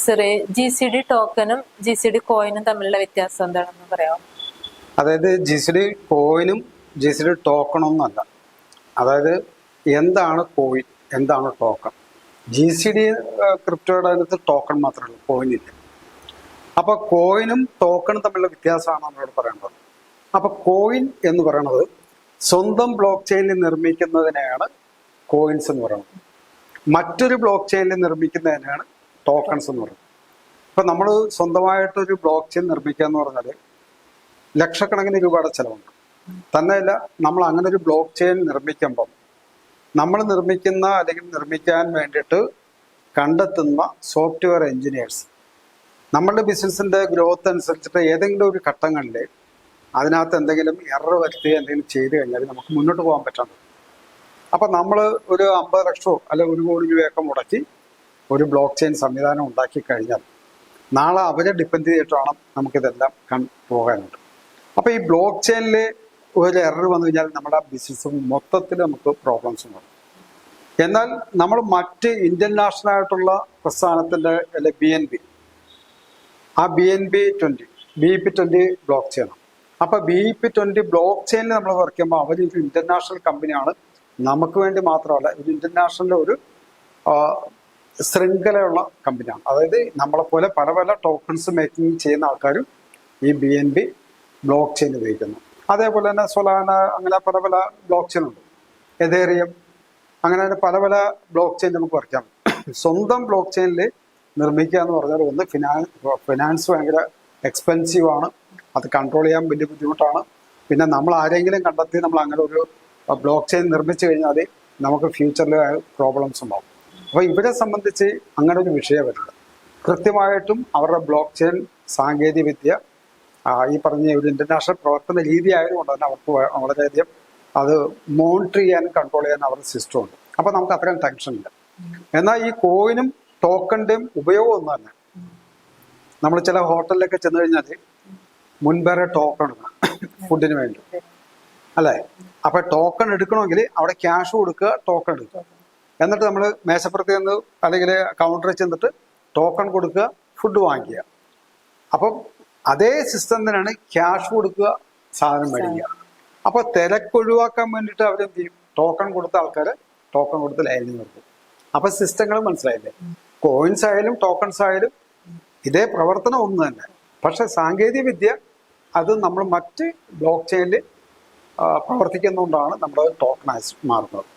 സാറേ, GCD ടോക്കണും GCD കോയിനും തമ്മിലുള്ള വ്യത്യാസം എന്താണെന്ന് പറയാമോ? അതായത് GCD കോയിനും GCD ടോക്കണും ഒന്നല്ല. അതായത് എന്താണ് കോയിൻ, എന്താണ് ടോക്കൺ? GCD ക്രിപ്റ്റോയുടെ അതിനകത്ത് ടോക്കൺ മാത്രമേ ഉള്ളൂ, കോയിൻ ഇല്ല. അപ്പൊ കോയിനും ടോക്കണും തമ്മിലുള്ള വ്യത്യാസമാണ് നമ്മളോട് പറയേണ്ടത്. അപ്പൊ കോയിൻ എന്ന് പറയുന്നത് സ്വന്തം ബ്ലോക്ക് ചെയിനിൽ നിർമ്മിക്കുന്നതിനെയാണ് കോയിൻസ് എന്ന് പറയുന്നത്. മറ്റൊരു ബ്ലോക്ക് ചെയിനിൽ നിർമ്മിക്കുന്നതിനാണ് ടോക്കൺസ് എന്ന് പറയുന്നത്. ഇപ്പൊ നമ്മൾ സ്വന്തമായിട്ടൊരു ബ്ലോക്ക് ചെയിൻ നിർമ്മിക്കുക എന്ന് പറഞ്ഞാൽ ലക്ഷക്കണക്കിന് രൂപയുടെ ചെലവുണ്ട്. തന്നെയല്ല, നമ്മൾ അങ്ങനെ ഒരു ബ്ലോക്ക് ചെയിൻ നിർമ്മിക്കുമ്പം നമ്മൾ നിർമ്മിക്കുന്ന അല്ലെങ്കിൽ നിർമ്മിക്കാൻ വേണ്ടിയിട്ട് കണ്ടെത്തുന്ന സോഫ്റ്റ്വെയർ എഞ്ചിനീയേഴ്സ് നമ്മളുടെ ബിസിനസിന്റെ ഗ്രോത്ത് അനുസരിച്ചിട്ട് ഏതെങ്കിലും ഒരു ഘട്ടങ്ങളിൽ അതിനകത്ത് എന്തെങ്കിലും എറർ വരുത്തുക എന്തെങ്കിലും ചെയ്തു കഴിഞ്ഞാൽ നമുക്ക് മുന്നോട്ട് പോകാൻ പറ്റാണ്ട്. അപ്പം നമ്മൾ ഒരു 50 ലക്ഷമോ അല്ലെ 1 കോടി രൂപയൊക്കെ മുടക്കി ഒരു ബ്ലോക്ക് ചെയിൻ സംവിധാനം ഉണ്ടാക്കി കഴിഞ്ഞാൽ നാളെ അവരെ ഡിപ്പെൻഡ് ചെയ്തിട്ട് വേണം നമുക്കിതെല്ലാം പോകാനുണ്ട്. അപ്പോൾ ഈ ബ്ലോക്ക് ചെയിനിൽ ഒരു എറർ വന്നു കഴിഞ്ഞാൽ നമ്മുടെ ബിസിനസ് മൊത്തത്തിൽ നമുക്ക് പ്രോബ്ലംസ് ഉണ്ടാകും. എന്നാൽ നമ്മൾ മറ്റ് ഇന്റർനാഷണൽ ആയിട്ടുള്ള പ്രസ്ഥാനത്തിൻ്റെ അല്ലെ BNB, ആ BIP20 ബ്ലോക്ക് ചെയിനാണ്. അപ്പോൾ BIP20 ബ്ലോക്ക് ചെയിനിൽ നമ്മൾ വർക്ക് ചെയ്യുമ്പോൾ അവരൊരു ഇന്റർനാഷണൽ കമ്പനിയാണ്. നമുക്ക് വേണ്ടി മാത്രമല്ല, ഒരു ഇന്റർനാഷണൽ ഒരു ശൃംഖലയുള്ള കമ്പനിയാണ്. അതായത് നമ്മളെപ്പോലെ പല പല ടോക്കൺസ് മേക്കിംഗ് ചെയ്യുന്ന ആൾക്കാരും ഈ BNB ബ്ലോക്ക് ചെയിൻ ഉപയോഗിക്കുന്നു. അതേപോലെ തന്നെ സൊലാന, അങ്ങനെ പല പല ബ്ലോക്ക് ചെയിൻ ഉണ്ട്. എതേറിയം, അങ്ങനെ പല പല ബ്ലോക്ക് ചെയിൻ നമുക്ക് വർക്ക് ചെയ്യാം. സ്വന്തം ബ്ലോക്ക് ചെയിനിൽ നിർമ്മിക്കുക എന്ന് പറഞ്ഞാൽ ഒന്ന് ഫിനാൻസ് ഭയങ്കര എക്സ്പെൻസീവ് ആണ്, അത് കൺട്രോൾ ചെയ്യാൻ വലിയ ബുദ്ധിമുട്ടാണ്. പിന്നെ നമ്മൾ ആരെങ്കിലും കണ്ടെത്തി നമ്മൾ അങ്ങനെ ഒരു ബ്ലോക്ക് ചെയിൻ നിർമ്മിച്ചു കഴിഞ്ഞാൽ നമുക്ക് ഫ്യൂച്ചറിൽ പ്രോബ്ലംസ് ഉണ്ടാവും. അപ്പോൾ ഇവരെ സംബന്ധിച്ച് അങ്ങനെ ഒരു വിഷയം വരുന്നത് കൃത്യമായിട്ടും അവരുടെ ബ്ലോക്ക് ചെയിൻ സാങ്കേതിക വിദ്യ ഈ പറഞ്ഞ ഒരു ഇന്റർനാഷണൽ പ്രവർത്തന രീതി ആയതുകൊണ്ട് തന്നെ അവർക്ക് വളരെയധികം അത് മോണിറ്റർ ചെയ്യാനും കൺട്രോൾ ചെയ്യാനും അവരുടെ സിസ്റ്റം ഉണ്ട്. അപ്പോൾ നമുക്ക് അത്രയും ടെൻഷൻ ഇല്ല. എന്നാൽ ഈ കോയിനും ടോക്കണിൻ്റെയും ഉപയോഗം ഒന്ന് തന്നെ. നമ്മൾ ചില ഹോട്ടലിലൊക്കെ ചെന്ന് കഴിഞ്ഞാൽ മുൻപേറെ ടോക്കൺ എടുക്കണം ഫുഡിന് വേണ്ടി, അല്ലേ? അപ്പൊ ടോക്കൺ എടുക്കണമെങ്കിൽ അവിടെ ക്യാഷ് കൊടുക്കുക, ടോക്കൺ എടുക്കുക. എന്നിട്ട് നമ്മൾ മേശപ്പുറത്ത് ചെന്ന് അല്ലെങ്കിൽ കൗണ്ടറിൽ ചെന്നിട്ട് ടോക്കൺ കൊടുക്കുക, ഫുഡ് വാങ്ങിക്കുക. അപ്പം അതേ സിസ്റ്റം തന്നെയാണ് ക്യാഷ് കൊടുക്കുക, സാധനം മേടിക്കുക. അപ്പൊ തിരക്കൊഴിവാക്കാൻ വേണ്ടിയിട്ട് അവരെന്ത് ചെയ്യും? ടോക്കൺ കൊടുത്ത ആൾക്കാരെ ടോക്കൺ കൊടുത്ത് ലൈനിൽ നിർത്തും. അപ്പൊ സിസ്റ്റങ്ങൾ മനസ്സിലായില്ലേ? കോയിൻസ് ആയാലും ടോക്കൺസ് ആയാലും ഇതേ പ്രവർത്തനം ഒന്ന് തന്നെ. പക്ഷെ സാങ്കേതിക വിദ്യ അത് നമ്മൾ മറ്റ് ബ്ലോക്ക് ചെയിനിൽ പ്രവർത്തിക്കുന്നതുകൊണ്ടാണ് നമ്മുടെ ടോക്കണൈസ് മാറുന്നത്.